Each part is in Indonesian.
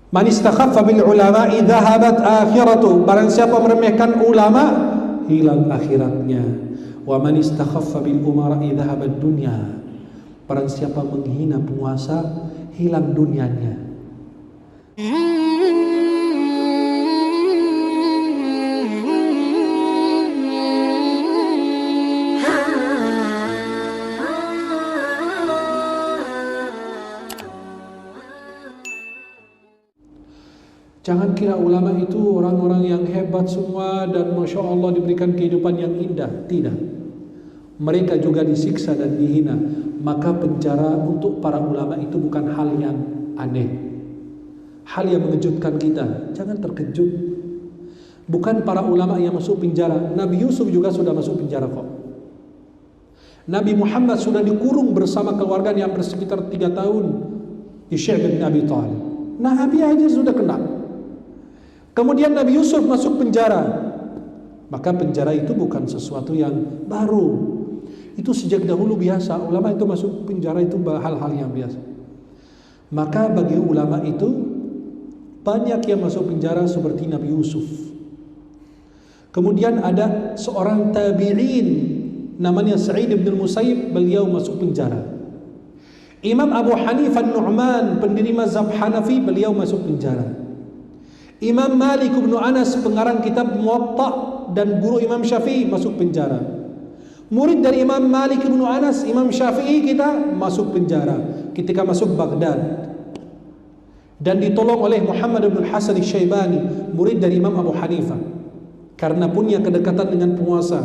Man istakhaffa bil ulama'i dhahabat akhiratu. Barang siapa meremehkan ulama, hilang akhiratnya. Wa man istakhaffa bil umara'i dhahabat dunya. Barang siapa menghina penguasa, hilang dunianya. Jangan kira ulama itu orang-orang yang hebat semua dan Masya Allah diberikan kehidupan yang indah. Tidak. Mereka juga disiksa dan dihina. Maka penjara untuk para ulama itu bukan hal yang aneh, hal yang mengejutkan kita. Jangan terkejut. Bukan para ulama yang masuk penjara. Nabi Yusuf juga sudah masuk penjara kok. Nabi Muhammad sudah dikurung bersama keluarga yang bersekitar 3 tahun di Syekh bin Abi Thalib. Nabi aja sudah kena. Kemudian Nabi Yusuf masuk penjara. Maka penjara itu bukan sesuatu yang baru. Itu sejak dahulu biasa. Ulama itu masuk penjara itu hal-hal yang biasa. Maka bagi ulama itu banyak yang masuk penjara seperti Nabi Yusuf. Kemudian ada seorang tabi'in namanya Sa'id bin Musayyib, beliau masuk penjara. Imam Abu Hanifah Nu'man, pendiri mazhab Hanafi, beliau masuk penjara. Imam Malik bin Anas, pengarang kitab Muwatta dan guru Imam Syafi'i, masuk penjara. Murid dari Imam Malik bin Anas, Imam Syafi'i, kita masuk penjara ketika masuk Baghdad. Dan ditolong oleh Muhammad bin Hasan Syaibani, murid dari Imam Abu Hanifah, karena punya kedekatan dengan penguasa.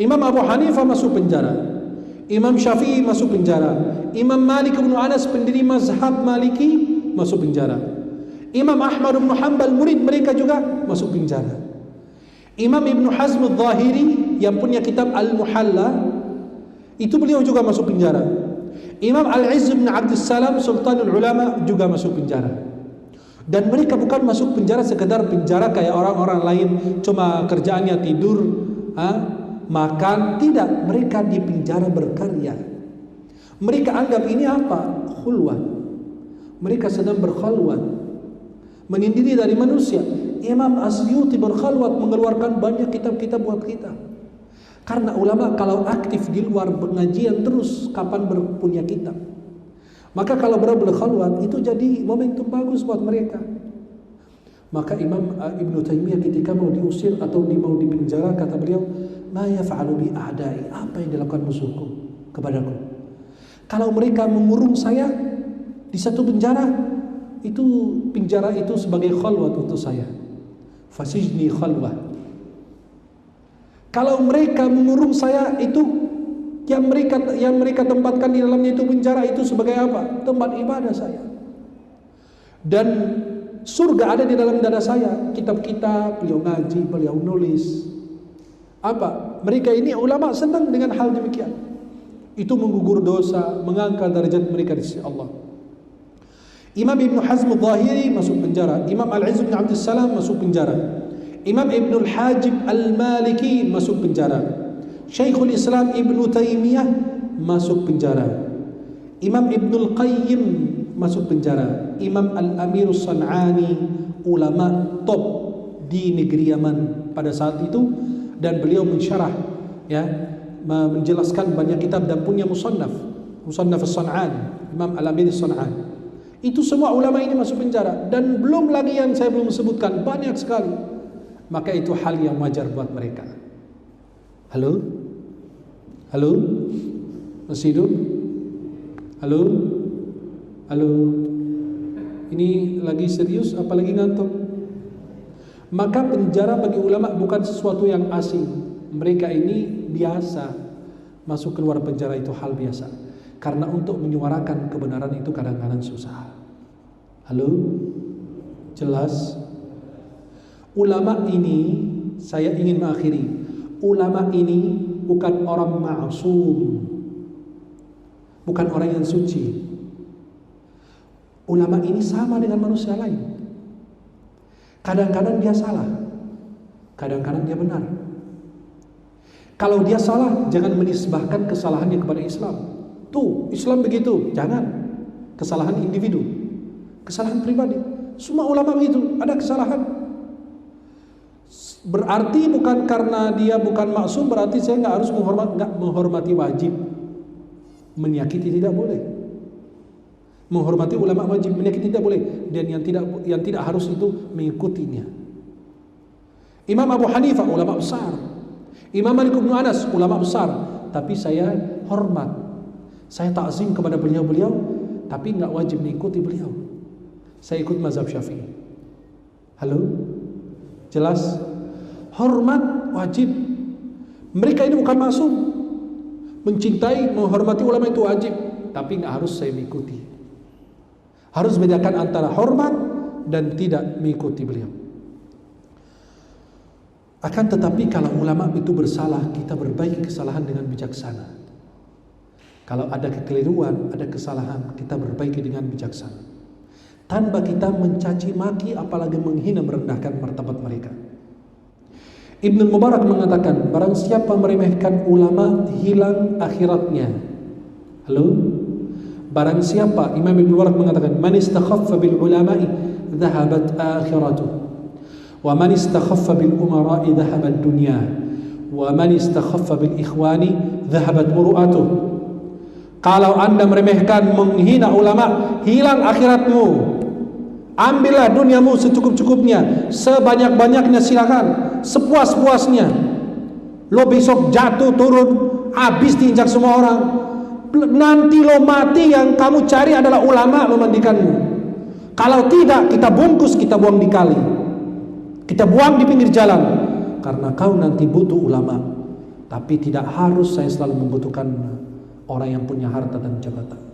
Imam Abu Hanifah masuk penjara, Imam Syafi'i masuk penjara, Imam Malik bin Anas, pendiri mazhab Maliki, masuk penjara. Imam Ahmad bin Hanbal, murid mereka juga masuk penjara. Imam Ibn Hazm al-Zahiri yang punya kitab Al-Muhalla, itu beliau juga masuk penjara. Imam Al-Izz bin Abdus Salam, Sultanul Ulama, juga masuk penjara. Dan mereka bukan masuk penjara sekedar penjara kayak orang-orang lain, cuma kerjaannya tidur, makan. Tidak, mereka di penjara berkarya. Mereka anggap ini apa? Khulwat. Mereka sedang berkhalwat, menyendiri dari manusia. Imam Asyuti berkhalwat, mengeluarkan banyak kitab-kitab buat kita. Karena ulama kalau aktif di luar pengajian terus, kapan berpunya kitab? Maka kalau berkhalwat itu jadi momentum bagus buat mereka. Maka Imam Ibnu Taimiyah ketika mau diusir atau mau dipenjara, kata beliau, "Ma yaf'alu bi a'dai?" Apa yang dilakukan musuhku kepadaku? Kalau mereka mengurung saya di satu penjara, itu penjara itu sebagai khalwat untuk saya. Fasijni khalwah. Kalau mereka mengurung saya, itu yang mereka tempatkan di dalamnya itu penjara, itu sebagai apa? Tempat ibadah saya. Dan surga ada di dalam dada saya. Kitab-kitab, beliau ngaji, beliau nulis. Apa? Mereka ini ulama senang dengan hal demikian. Itu menggugur dosa, mengangkat derajat mereka di sisi Allah. Imam Ibn Hazm al-Zahiri masuk penjara. Imam Al-Izz bin Abdus Salam masuk penjara. Imam Ibn al-Hajib al-Maliki masuk penjara. Syekhul Islam Ibn Taimiyah masuk penjara. Imam Ibn al-Qayyim masuk penjara. Imam Al-Amir San'ani, ulama top di negeri Yaman pada saat itu, dan beliau mensyarah, menjelaskan banyak kitab dan punya musannaf As-San'ani, Imam Al-Amir San'ani. Itu semua ulama ini masuk penjara, dan belum lagi yang saya belum sebutkan, banyak sekali. Maka itu hal yang wajar buat mereka. Halo? Halo? Masih hidup? Halo? Halo? Ini lagi serius apalagi ngantuk? Maka penjara bagi ulama bukan sesuatu yang asing. Mereka ini biasa masuk keluar penjara, itu hal biasa. Karena untuk menyuarakan kebenaran itu kadang-kadang susah. Halo? Jelas? Ulama ini, saya ingin mengakhiri, ulama ini bukan orang ma'sum, bukan orang yang suci. Ulama ini sama dengan manusia lain. Kadang-kadang dia salah, kadang-kadang dia benar. Kalau dia salah, jangan menisbahkan kesalahannya kepada Islam. Tuh, Islam begitu, jangan. Kesalahan individu. Kesalahan pribadi. Semua ulama begitu, ada kesalahan. Berarti bukan karena dia bukan maksum berarti saya nggak harus menghormati wajib. Menyakiti tidak boleh. Menghormati ulama wajib, menyakiti tidak boleh. Dan yang tidak harus itu mengikutinya. Imam Abu Hanifah ulama besar. Imam Malik bin Anas ulama besar. Tapi saya hormat, saya takzim kepada beliau-beliau, tapi nggak wajib mengikuti beliau. Saya ikut mazhab Syafi'i. Halo? Jelas? Hormat wajib. Mereka ini bukan maksum. Mencintai, menghormati ulama itu wajib, tapi nggak harus saya mengikuti. Harus bedakan antara hormat dan tidak mengikuti beliau. Akan tetapi kalau ulama itu bersalah, kita berbaiki kesalahan dengan bijaksana. Kalau ada kekeliruan, ada kesalahan, kita berbaiki dengan bijaksana. Tanpa kita mencaci maki, apalagi menghina, merendahkan martabat mereka. Ibnu Mubarak mengatakan, barang siapa meremehkan ulama, hilang akhiratnya. Halo? Barang siapa, Imam Ibnu Mubarak mengatakan, man istakhaffa bil ulama'i dhahabat akhiratuh, wa man istakhaffa bil umara'i dhahabat dunya, wa man istakhaffa bil ikhwani dhahabat muru'atuh. Kalau anda meremehkan, menghina ulama, hilang akhiratmu. Ambillah duniamu secukup-cukupnya, sebanyak-banyaknya silakan, sepuas-puasnya. Lo besok jatuh turun, habis diinjak semua orang. Nanti lo mati, yang kamu cari adalah ulama memandikanmu. Kalau tidak, kita bungkus, kita buang di kali, kita buang di pinggir jalan. Karena kau nanti butuh ulama. Tapi tidak harus saya selalu membutuhkan orang yang punya harta dan jabatan.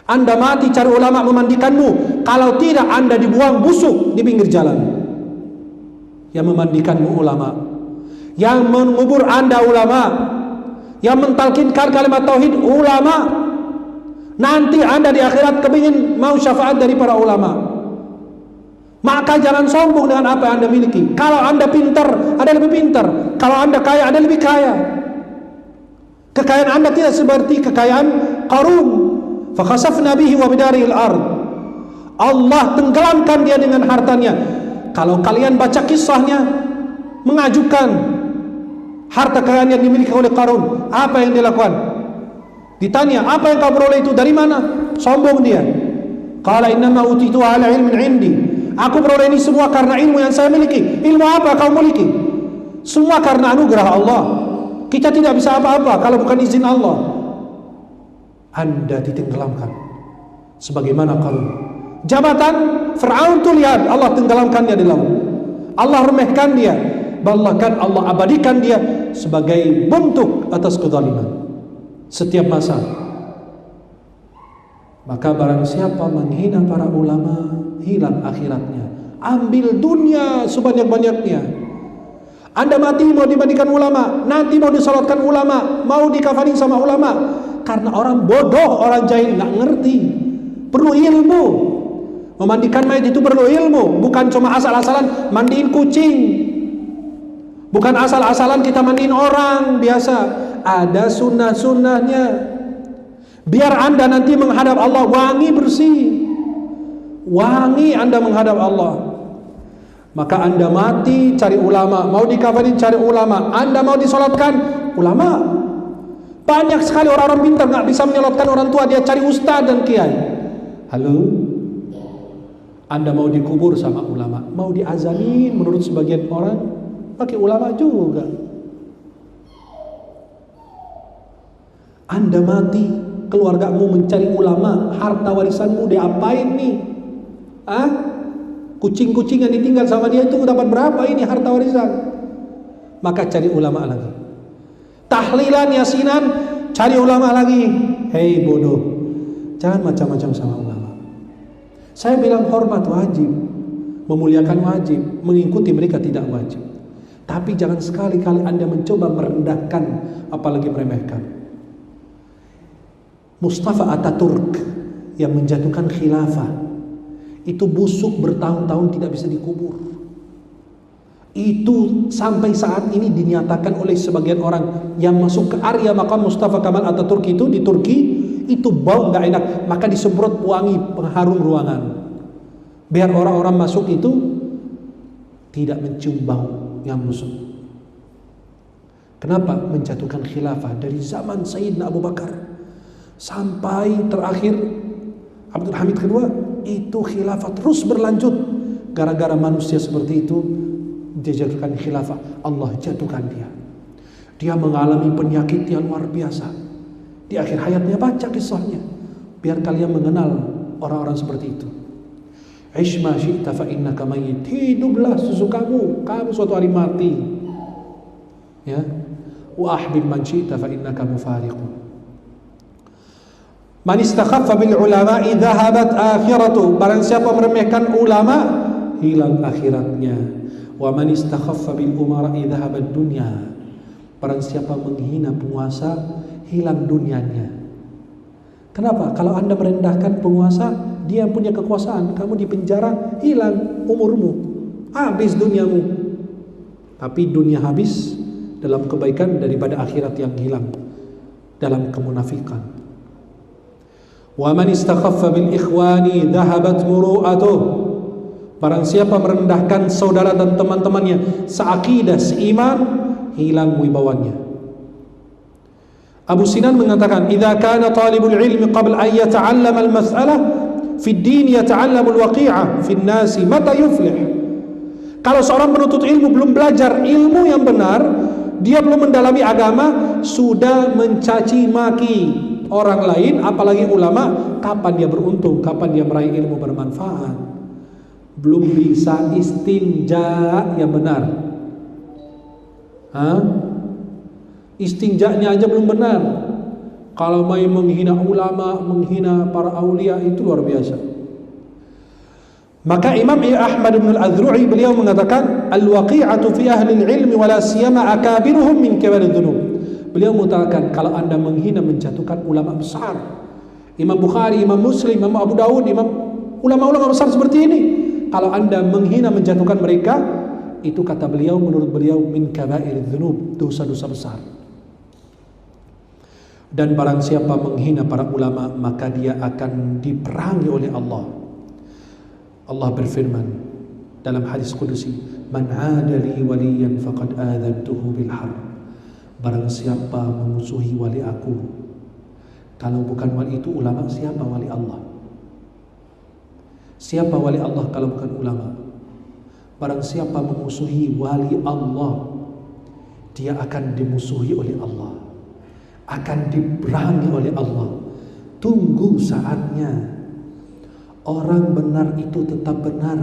Anda mati cari ulama memandikanmu. Kalau tidak, Anda dibuang busuk di pinggir jalan. Yang memandikanmu ulama, yang mengubur Anda ulama, yang mentalkinkan kalimat tauhid ulama. Nanti Anda di akhirat kepingin mau syafaat dari para ulama. Maka jangan sombong dengan apa yang Anda miliki. Kalau Anda pintar, ada lebih pintar. Kalau Anda kaya, ada lebih kaya. Kekayaan Anda tidak seperti kekayaan Qarun. Fakhasafna bihi wa bidarihi al-ard. Allah tenggelamkan dia dengan hartanya. Kalau kalian baca kisahnya, mengajukan harta kekayaan yang dimiliki oleh Qarun, apa yang dia lakukan? Ditanya, apa yang kau peroleh itu dari mana? Sombong dia. Qala innama utitu ala ilmin indi. Aku peroleh ini semua karena ilmu yang saya miliki. Ilmu apa kau miliki? Semua karena anugerah Allah. Kita tidak bisa apa-apa kalau bukan izin Allah. Anda ditenggelamkan sebagaimana Qarun. Jabatan Fir'aun tuh lihat, Allah tenggelamkannya di laut. Allah remehkan dia, bahkan Allah abadikan dia sebagai bentuk atas kezaliman setiap masa. Maka barang siapa menghina para ulama, hilang akhiratnya. Ambil dunia sebanyak-banyaknya. Anda mati mau dimandikan ulama, nanti mau disolatkan ulama, mau dikafani sama ulama. Karena orang bodoh, orang jahil, nggak ngerti. Perlu ilmu. Memandikan mayat itu perlu ilmu. Bukan cuma asal-asalan mandiin kucing. Bukan asal-asalan kita mandiin orang biasa. Ada sunnah-sunnahnya. Biar Anda nanti menghadap Allah wangi bersih. Wangi Anda menghadap Allah. Maka Anda mati cari ulama, mau dikafani cari ulama, Anda mau disolatkan ulama. Banyak sekali orang-orang pintar nggak bisa menyolatkan orang tua, dia cari ustaz dan kiai. Halo, Anda mau dikubur sama ulama, mau diazanin menurut sebagian orang pakai ulama juga. Anda mati, keluargamu mencari ulama, harta warisanmu diapain nih? Kucing-kucing yang ditinggal sama dia itu dapat berapa ini harta warisan? Maka cari ulama lagi. Tahlilan, yasinan, cari ulama lagi. Hei bodoh, jangan macam-macam sama ulama. Saya bilang hormat wajib, memuliakan wajib, mengikuti mereka tidak wajib. Tapi jangan sekali-kali Anda mencoba merendahkan, apalagi meremehkan. Mustafa Ataturk yang menjatuhkan khilafah itu busuk bertahun-tahun tidak bisa dikubur. Itu sampai saat ini dinyatakan oleh sebagian orang yang masuk ke area makam Mustafa Kemal Ataturk itu di Turki, itu bau nggak enak, maka disemprot wangi pengharum ruangan, biar orang-orang masuk itu tidak mencium bau yang busuk. Kenapa? Menjatuhkan khilafah dari zaman Sayyidina Abu Bakar sampai terakhir Abdul Hamid kedua, itu khilafah terus berlanjut. Gara-gara manusia seperti itu dijatuhkan khilafah, Allah jatuhkan dia. Dia mengalami penyakit yang luar biasa. Di akhir hayatnya baca kisahnya, biar kalian mengenal orang-orang seperti itu. Ish ma syi'ta fa innaka mayyit. Hiduplah sesukamu, kamu suatu hari mati. Ya. Wa ahbib man syi'ta fa innaka mufariqun. Man istakhaffa bil ulama'i dhahabat akhiratu. Barang siapa meremehkan ulama, hilang akhiratnya. Wa man istakhaffa bil umara'i dhahabat dunya. Barang siapa menghina penguasa, hilang dunianya. Kenapa? Kalau Anda merendahkan penguasa, dia punya kekuasaan, kamu di penjara, hilang umurmu, habis duniamu. Tapi dunia habis dalam kebaikan daripada akhirat yang hilang dalam kemunafikan. Wa man istakhaffa bil ikhwani dhahabat muru'atuh. Barang siapa merendahkan saudara dan teman-temannya seakidah, seiman, hilang wibawanya. Abu Sinan mengatakan, "Idza kana talibul ilmi qabla an yata'allama al-mas'alah fi ad-din yata'allamu al-waqi'ah fi an-nas mata yuflih." Kalau seorang penuntut ilmu belum belajar ilmu yang benar, dia belum mendalami agama, sudah mencaci maki orang lain, apalagi ulama, kapan dia beruntung, kapan dia meraih ilmu bermanfaat? Belum bisa istinja yang benar. Istinjanya aja belum benar. Kalau main menghina ulama, menghina para aulia, itu luar biasa. Maka Imam Ahmad bin Al-Azru'i beliau mengatakan, al-waqi'atu fi ahli al-ilmi wala siyama akabiruhum min kaba'ir dzunub. Beliau mengatakan, kalau Anda menghina, menjatuhkan ulama besar, Imam Bukhari, Imam Muslim, Imam Abu Dawud, ulama-ulama besar seperti ini, kalau Anda menghina, menjatuhkan mereka, itu kata beliau, menurut beliau, min kaba'ir dzunub, dosa-dosa besar. Dan barang siapa menghina para ulama, maka dia akan diperangi oleh Allah. Allah berfirman dalam hadis qudusi, "Man 'adali waliyan faqad adzantuhu bil harb." Barang siapa memusuhi wali aku, kalau bukan wali itu ulama, siapa wali Allah? Siapa wali Allah kalau bukan ulama? Barang siapa memusuhi wali Allah, dia akan dimusuhi oleh Allah, akan diperangi oleh Allah. Tunggu saatnya. Orang benar itu tetap benar,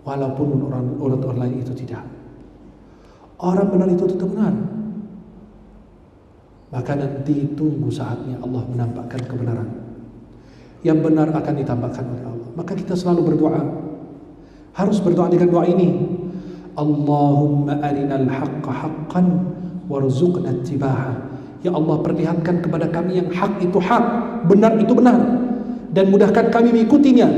walaupun orang lain itu tidak. Orang benar itu tetap benar. Maka nanti tunggu saatnya Allah menampakkan kebenaran. Yang benar akan ditampakkan oleh Allah. Maka kita selalu berdoa. Harus berdoa dengan doa ini. Allahumma arinal haqqa haqqan warzuqna ittiba'ah. Ya Allah, perlihatkan kepada kami yang hak itu hak, benar itu benar, dan mudahkan kami mengikutinya.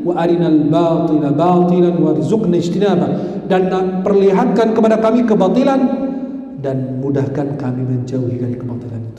Wa arinal batila batilan warzuqna ijtinabah. Dan perlihatkan kepada kami kebatilan dan mudahkan kami menjauhi dari kebatilan.